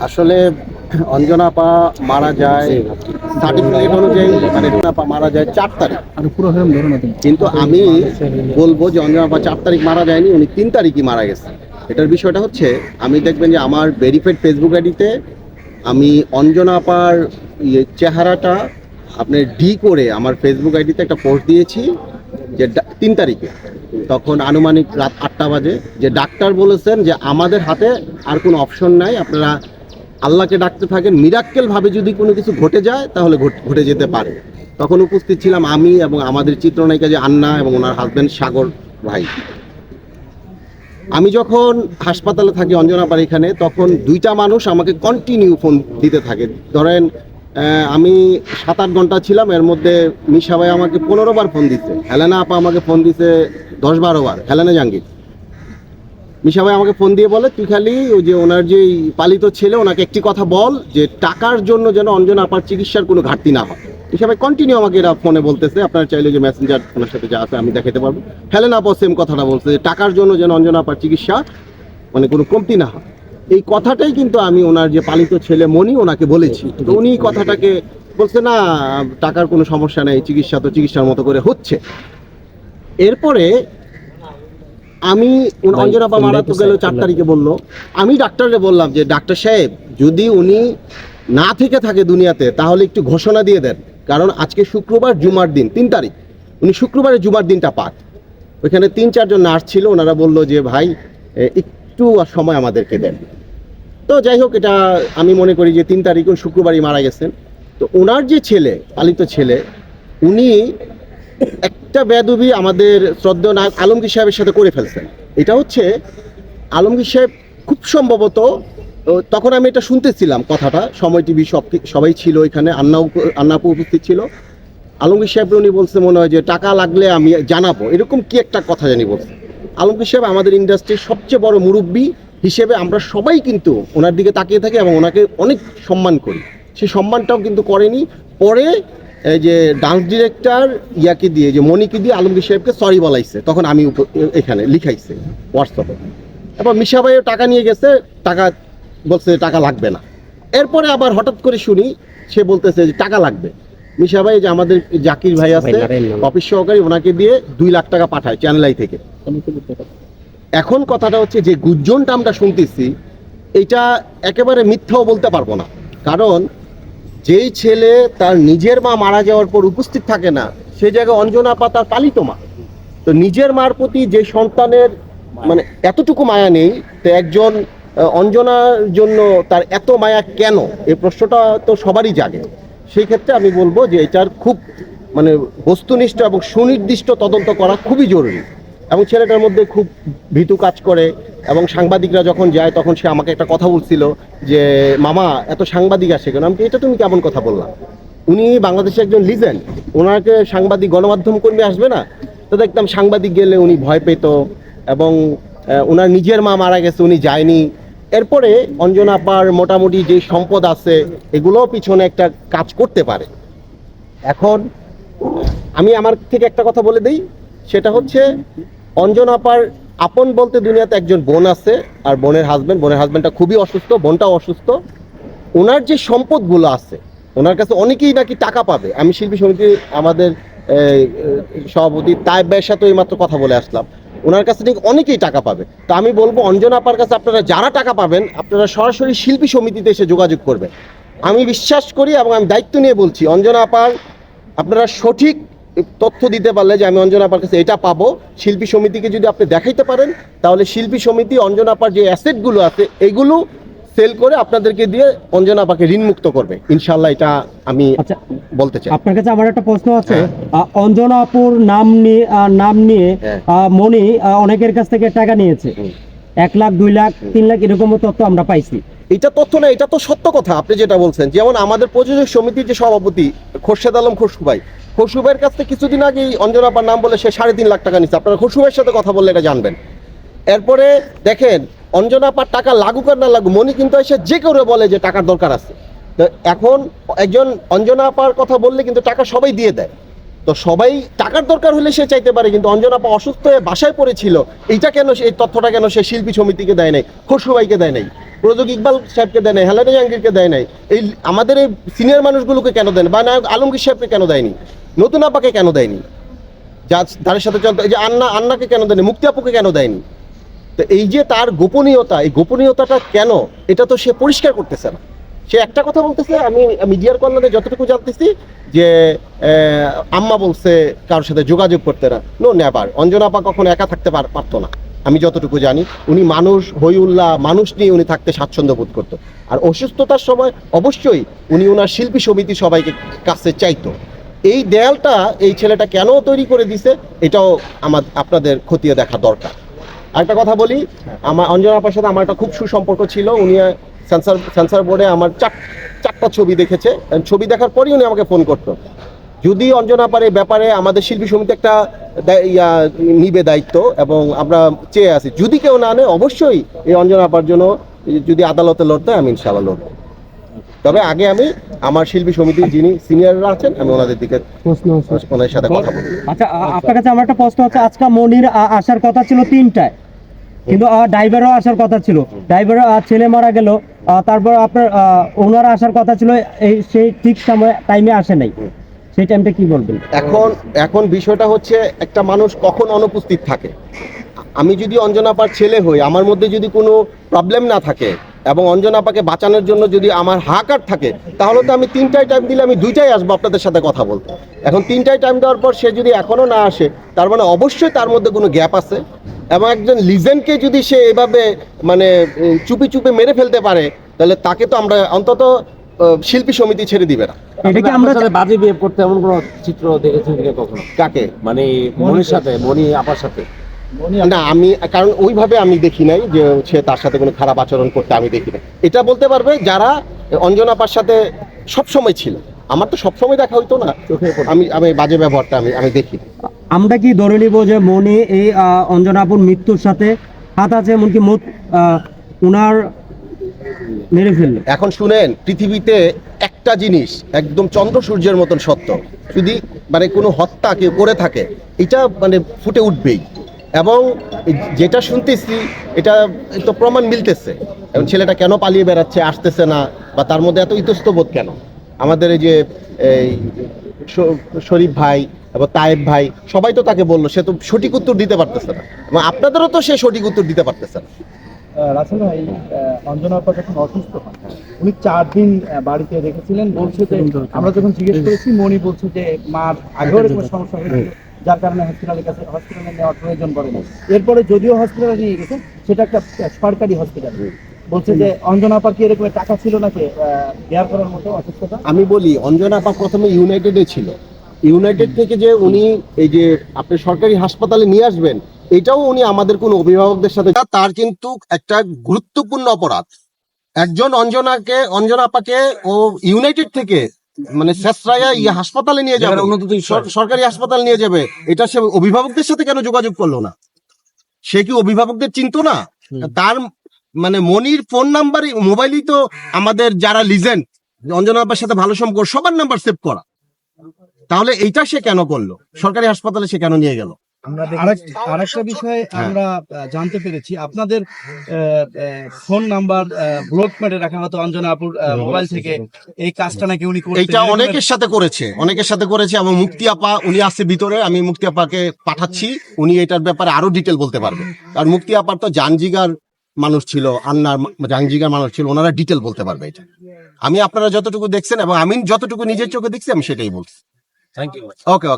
আসলে অঞ্জনা আপা মারা যায় সার্টিফিকেট অনুযায়ী, মানে অঞ্জনা আপা মারা যায় 4 তারিখ। কিন্তু আমি বলবো যে অঞ্জনা আপা 4 তারিখ মারা যায়নি, উনি 3 তারিখই মারা গেছে। এটার বিষয়টা হচ্ছে, আমি দেখবেন যে আমার ভেরিফাইড ফেসবুক আইডিতে আমি অঞ্জনা আপার চেহারাটা আপনার ডি করে আমার ফেসবুক আইডিতে একটা পোস্ট দিয়েছি যে 3 তারিখে, তখন আনুমানিক রাত 8টা বাজে, যে ডাক্তার বলেছেন যে আমাদের হাতে আর কোনো অপশন নাই, আপনারা আল্লাহকে ডাকতে থাকেন, মিরাক্কেল ভাবে যদি কোনো কিছু ঘটে যায় তাহলে ঘটে যেতে পারে। তখন উপস্থিত ছিলাম আমি এবং আমাদের চিত্রনায়িকা যে আন্না এবং ওনার হাজব্যান্ড সাগর ভাই। আমি যখন হাসপাতালে থাকি অঞ্জনা আপার এখানে, তখন 2টা মানুষ আমাকে কন্টিনিউ ফোন দিতে থাকে। ধরেন আমি 7-8 ঘন্টা ছিলাম, এর মধ্যে মিশা ভাই আমাকে 15 বার ফোন দিচ্ছে, হেলেনা আপা আমাকে ফোন দিছে 10-12 বার, হেলেনা জাহাঙ্গীর। মিশা ভাই আমাকে ফোন দিয়ে বলে, তুই খালি ওই যে ওনার যে পালিত ছেলে, ওনাকে একটি কথা বল যে টাকার জন্য যেন অঞ্জনা আপার চিকিৎসার কোনো ঘাটতি না হয়। মিশা ভাই কন্টিনিউ আমাকে এরা ফোনে বলতেছে, আপনারা চাইলে যে মেসেঞ্জার ওনার সাথে যা আছে আমি দেখাতে পারবো। হেলেনা আপা সেম কথাটা বলছে যে টাকার জন্য যেন অঞ্জনা আপার চিকিৎসা মানে কোনো কমতি না হয়। এই কথাটাই কিন্তু আমি ওনার যে পালিত ছেলে মনি ওনাকে বলেছি, তো উনি কথাটাকে বলছে না, টাকার কোনো সমস্যা নেই, চিকিৎসা তো চিকিৎসার মতো করে হচ্ছে। এরপরে আমি অঞ্জনা আপা মারা তো গেল 4 তারিখে বললো, আমি ডাক্তাররে বললাম যে ডাক্তার সাহেব, যদি উনি না থেকে থাকে দুনিয়াতে তাহলে একটু ঘোষণা দিয়ে দেন, কারণ আজকে শুক্রবার, জুমার দিন 3 তারিখ, উনি শুক্রবারে জুমার দিনটা পাক। ওইখানে 3-4 জন নার্স ছিল, ওনারা বললো যে ভাই একটু সময় আমাদেরকে দেন। তো যাই হোক, এটা আমি মনে করি যে 3 তারিখ শুক্রবারই মারা গেছেন। তো ওনার যে ছেলে, পালিত ছেলে, উনি একটা বেয়াদবি আমাদের শ্রদ্ধেয় নায়ক আলমগীর সাহেবের সাথে করে ফেলছেন। এটা হচ্ছে আলমগীর সাহেব খুব সম্ভবত, তখন আমি এটা শুনতেছিলাম কথাটা, সময় টিভি সবাই ছিল এখানে, আন্নাপু উপস্থিত ছিল। আলমগীর সাহেব উনি বলছে মনে হয় যে টাকা লাগলে আমি জানাবো, এরকম কি একটা কথা জানি বলছে। আলমগীর সাহেব আমাদের ইন্ডাস্ট্রির সবচেয়ে বড় মুরব্বী হিসেবে আমরা সবাই কিন্তু ওনার দিকে তাকিয়ে থাকি এবং ওনাকে অনেক সম্মান করি, সেই সম্মানটাও কিন্তু করেনি। পরে এই যে ডান্স ডিরেক্টর ইয়াকে দিয়ে, যে মনিকে দিয়ে আলমগীর সাহেবকে সরি বলাইছে, তখন আমি এখানে লিখাইছে হোয়াটসঅ্যাপে। এবার মিশা ভাইও টাকা নিয়ে গেছে, টাকা বলছে টাকা লাগবে না। এরপরে আবার হঠাৎ করে শুনি সে বলতেছে যে টাকা লাগবে। মিশা ভাই যে আমাদের জাকির ভাই আছে অফিস সহকারী, ওনাকে দিয়ে 2 লাখ টাকা পাঠায় চ্যানেল আই থেকে। এখন কথাটা হচ্ছে যে গুঞ্জনটা আমরা শুনতেছি, এটা একেবারে মিথ্যাও বলতে পারবো না, কারণ যেই ছেলে তার নিজের মা মারা যাওয়ার পর উপস্থিত থাকে না, সেই জায়গায় অঞ্জনা আপা তার পালিত মা। তো নিজের মার প্রতি যে সন্তানের মানে এতটুকু মায়া নেই, তো একজন অঞ্জনার জন্য তার এত মায়া কেন, এই প্রশ্নটা তো সবারই জাগে। সেই ক্ষেত্রে আমি বলবো যে এটার খুব মানে বস্তুনিষ্ঠ এবং সুনির্দিষ্ট তদন্ত করা খুবই জরুরি। এবং ছেলেটার মধ্যে খুব ভীতু কাজ করে, এবং সাংবাদিকরা যখন যায় তখন সে আমাকে একটা কথা বলছিল যে মামা এত সাংবাদিক আসে কেন। আমি এটা তুমি কেমন কথা বললাম, উনি বাংলাদেশের একজন লিজেন্ড, ওনাকে সাংবাদিক গণমাধ্যম কর্মী আসবে না? তো দেখতাম সাংবাদিক গেলে উনি ভয় পেত, এবং ওনার নিজের মা মারা গেছে উনি যায়নি। এরপরে অঞ্জনা আপার মোটামুটি যে সম্পদ আছে এগুলোও পিছনে একটা কাজ করতে পারে। এখন আমি আমার থেকে একটা কথা বলে দিই, সেটা হচ্ছে অঞ্জনা আপার আপন বলতে দুনিয়াতে একজন বোন আছে, আর বোনের হাজব্যান্ডটা খুবই অসুস্থ, বোনটাও অসুস্থ। ওনার যে সম্পদগুলো আছে, ওনার কাছে অনেকেই নাকি টাকা পাবে। আমি শিল্পী সমিতি আমাদের সভাপতি তাইব ভাইয়ের সাথে এইমাত্র কথা বলে আসলাম, ওনার কাছে নাকি অনেকেই টাকা পাবে। তা আমি বলবো অঞ্জনা আপার কাছে আপনারা যারা টাকা পাবেন, আপনারা সরাসরি শিল্পী সমিতিতে এসে যোগাযোগ করবেন। আমি বিশ্বাস করি এবং আমি দায়িত্ব নিয়ে বলছি, অঞ্জনা আপার আপনারা সঠিক তথ্য দিতে পারলে যে আমি অঞ্জনা আপার কাছে এটা পাবো, শিল্পী সমিতিকে যদি আপনি দেখাইতে পারেন, তাহলে শিল্পী সমিতি অঞ্জনা আপার যে অ্যাসেটগুলো আছে এগুলো সেল করে আপনাদেরকে দিয়ে অঞ্জনা আপাকে ঋণমুক্ত করবে ইনশাল্লাহ। এটা আমি বলতে চাই। আপনার কাছে আমার একটা প্রশ্ন আছে, অঞ্জনা আপুর নাম নিয়ে মনি অনেকের কাছ থেকে টাকা নিয়েছে, 1 লাখ 2 লাখ 3 লাখ এরকম তথ্য আমরা পাইছি। এটা তথ্য না, এটা তো সত্য কথা আপনি যেটা বলছেন। যেমন আমাদের প্রযোজক সমিতির যে সভাপতি খোরশেদ আলম খসরু ভাইয়ের কাছ থেকে কিছুদিন আগে অঞ্জনা আপার নাম বলে সে 3.5 লাখ টাকা নিচ্ছে। আপনারা খসরু ভাইয়ের সাথে কথা বললে এটা জানবেন। এরপরে দেখেন অঞ্জনা আপার টাকা লাগুক আর না লাগুক, মনি কিন্তু এসে যে কেউ বলে যে টাকার দরকার আছে। তো এখন একজন অঞ্জনা আপার কথা বললে কিন্তু টাকা সবাই দিয়ে দেয়। তো তো সবাই টাকার দরকার হলে সে চাইতে পারে, কিন্তু অঞ্জনা আপা অসুস্থ হয়ে বাসায় পড়েছিল, এইটা কেন এই তথ্যটা কেন সে শিল্পী সমিতিকে দেয় নাই, খসরু ভাইকে দেয় নাই, প্রযোজক ইকবাল সাহেবকে দেয় নাই, হেলানি জাহাঙ্গীরকে দেয় নাই, এই আমাদের এই সিনিয়র মানুষগুলোকে কেন দেন, বা নায়ক আলমগীর সাহেবকে কেন দেয়নি, নতুন আপাকে কেন দেয়নি, যার সাথে চলতো এই যে আন্নাকে কেন দেয়নি, মুক্তি আপুকে কেন দেয়নি? তো এই যে তার গোপনীয়তা, এই গোপনীয়তাটা কেন, এটা তো সে পরিষ্কার করতেছে না। সে একটা কথা বলতেছে, আমি মিডিয়ার কল্যাণে যতটুকু জানতেছি যে আম্মা বলছে কারোর সাথে যোগাযোগ করতে না। নো নেভার, অঞ্জনা আপা কখনো একা থাকতে পারতো না, আমি যতটুকু জানি। উনি মানুষ, হইউল্লাহ মানুষ নিয়ে উনি থাকতে স্বাচ্ছন্দ্য বোধ করতো। আর অসুস্থতার সময় অবশ্যই উনি ওনার শিল্পী সমিতি সবাইকে কাছে চাইতো। এই দেয়ালটা এই ছেলেটা কেন তৈরি করে দিছে, এটাও আপনাদের খতিয়ে দেখা দরকার। আরেকটা কথা বলি, আমার অঞ্জনা আপার সাথে আমার একটা খুব সুসম্পর্ক ছিল। উনি সেন্সর বোর্ডে আমার চারটা ছবি দেখেছে, ছবি দেখার পরই উনি আমাকে ফোন করতো। যদি অঞ্জনা আপার এই ব্যাপারে আমাদের শিল্পী সমিতি একটা নিবে দায়িত্ব, এবং আমরা চেয়ে আছি যদি কেউ না নেয়, অবশ্যই এই অঞ্জনা আপার জন্য যদি আদালতে লড়তে আমি ইনশাআল্লাহ লড়ব। তবে আগে আমি আমার শিল্পী সমিতির যিনি সিনিয়ররা আছেন, আমি ওনাদের দিকে ওনাদের সাথে কথা বলবো। আচ্ছা, আপনার কাছে আমার একটা প্রশ্ন হচ্ছে, আজকে মনির আসার কথা ছিল 3টায়, কিন্তু ড্রাইভারও আসার কথা ছিল, ড্রাইভারও ছেলে মারা গেল, তারপর আপনার ওনারা আসার কথা ছিল, সেই ঠিক টাইমে আসে নাই, সেই টাইমটা কি বলবেন? এখন বিষয়টা হচ্ছে, একটা মানুষ কখন অনুপস্থিত থাকে। আমি যদি অঞ্জনা আপার ছেলে হই, আমার মধ্যে যদি কোনো প্রবলেম না থাকে এবং অঞ্জনা আপাকে বাঁচানোর জন্য যদি আমার হাকার থাকে, তাহলে তো আমি 3টায় টাইম দিলে আমি 2টায় আসবো আপনাদের সাথে কথা বলতে। এখন 3টায় টাইম দেওয়ার পর সে যদি এখনো না আসে, তার মানে অবশ্যই তার মধ্যে কোনো গ্যাপ আছে। এবং একজন লিজেন্ডকে যদি সে এভাবে মানে চুপি চুপি মেরে ফেলতে পারে, তাহলে তাকে তো আমরা অন্তত শিল্পী সমিতি ছেড়ে দিবে না। এটা কি আমরা বাজে বিহেভ করতে এমন কোনো চিত্র দেখেছেন কিনা কখনো? কাকে? মানে মনির সাথে, মনি আপার সাথে? না, আমি কারণ ওইভাবে আমি দেখি নাই যে সে তার সাথে কোনো খারাপ আচরণ করতে, আমি দেখি নাই। এটা বলতে পারবে যারা অঞ্জনা আপার সাথে সবসময় ছিল। আমার তো সবসময় দেখা হইতো না, আমি বাজে ব্যবহারটা আমি দেখি। আমরা কি ধরে নিব যে মনি এই অঞ্জনা আপুর মৃত্যুর সাথে হাত আছে, এমনকি উনার মেরে ফেলল? এখন শুনেন, পৃথিবীতে একটা জিনিস একদম চন্দ্র সূর্যের মতন সত্য, যদি মানে কোনো হত্যা কেউ করে থাকে, এটা মানে ফুটে উঠবেই। এবং যেটা শুনতেছি এটা তো প্রমাণ মিলতেছে। এবং ছেলেটা কেন পালিয়ে বেড়াচ্ছে, আসতেছে না, বা তার মধ্যে এত ইতস্তবোধ কেন? আমাদের এই যে শরীফ ভাই এবং তায়েব ভাই সবাই তো তাকে বললো, সে তো সঠিক উত্তর দিতে পারতেছে না, এবং আপনাদেরও তো সে সঠিক উত্তর দিতে পারতেছে না। রাসেল ভাই, অঞ্জনা আপা যখন অসুস্থ হন, উনি 4 দিন বাড়িতে রেখেছিলেন। বলছে যে, আমরা যখন জিজ্ঞেস করেছি, মনি বলছে যে মার আগেও এরকম সমস্যা হয়েছিল, যার কারণে হসপিটালে নেওয়ার প্রয়োজন পড়ে না। এরপরে যদিও হসপিটালে নিয়ে গেছে, সেটা একটা সরকারি হসপিটাল। বলছে যে অঞ্জনা আপার কি এরকম টাকা ছিল নাকি বেয়ার করার মতো অসুস্থতা? আমি বলি, অঞ্জনা আপা প্রথমে ইউনাইটেডে ছিল। ইউনাইটেড থেকে যে উনি এই যে আপনি সরকারি হাসপাতালে নিয়ে আসবেন, এটাও উনি আমাদের কোন অভিভাবকদের সাথে, তার কিন্তু একটা গুরুত্বপূর্ণ অপরাধ। একজন অঞ্জনা আপাকে ও ইউনাইটেড থেকে মানে শেষরায়া হাসপাতালে নিয়ে যাবে, সরকারি হাসপাতাল নিয়ে যাবে, এটা সে অভিভাবকদের সাথে কেন যোগাযোগ করলো না? সে কি অভিভাবকদের চিনতো না? তার মানে মনির ফোন নাম্বার, মোবাইলই তো আমাদের যারা লিজেন্ড, অঞ্জনা আপার সাথে ভালো সম্পর্ক, সবার নাম্বার সেভ করা। তাহলে এইটা সে কেন করলো? সরকারি হাসপাতালে সে কেন নিয়ে গেল? আরেকটা বিষয় আমরা জানতে পেরেছি, আপনাদের ফোন নাম্বার ব্লক করে রাখা হতো অঞ্জনা আপুর মোবাইল থেকে। এই কাজটা নাকি উনি করতেন। এইটা অনেকের সাথে করেছে এবং মুক্তি আপা উনি আছে ভিতরে, আমি মুক্তি আপাকে পাঠাচ্ছি, উনি এটার ব্যাপারে আরো ডিটেল বলতে পারবে। কারণ মুক্তি আপার তো জানজিগার মানুষ ছিল, আন্নার জানজিগার মানুষ ছিল, ওনারা ডিটেল বলতে পারবে এটা। আমি আপনারা যতটুকু দেখছেন এবং আমি যতটুকু নিজের চোখে দেখছি, আমি সেটাই বলছি। Thank you. ওকে।